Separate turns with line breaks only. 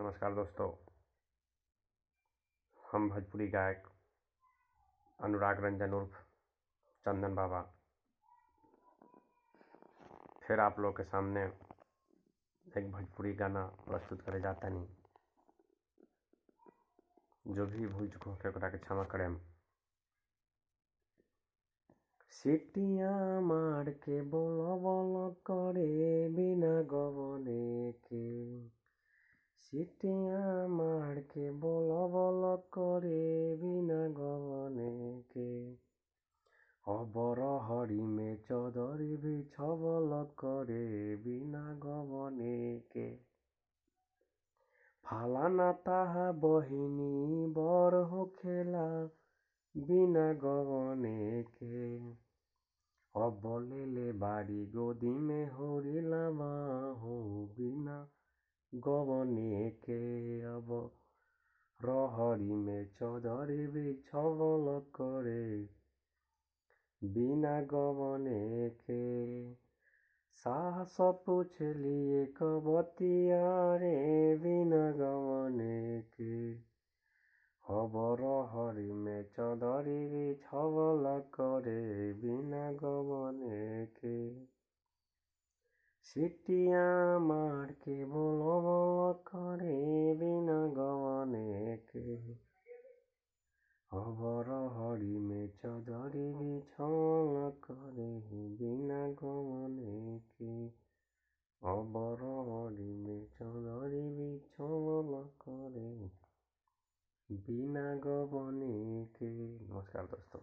नमस्कार दोस्तों, हम भोजपुरी गायक अनुराग रंजन उर्फ चंदन बाबा फिर आप लोग के सामने एक भोजपुरी गाना प्रस्तुत करे जाता नहीं। जो भी भूल चुको के ओकरा के क्षमा करें। सिटिया मार के बोला बोला करे बिना गवने के, सिटिया मार के बोला बोला करे बिना गवने के, अबर हरी में चौधरी बिछवल करे बिना गवने के, फालाना ताहा बहिनी बर हो खेला बिना गवने के, अब ले बाड़ी गोदी में होरिला हो बिना गवने के, अब रहरी में चौधरी बिछवल करे बिना गवने के, सास पूछलिए कबतिया रे बिना गवने के, अब रहरी में चौधरी बिछवल करे बिना गवने के, सिटिया मार के बोल बोल करे बिना गवने के, अब रहरी में चौधरी बिछवल करे बिना गवने के, अब रहरी में चौधरी बिछवल करे बिना गवने के। नमस्कार दोस्तों।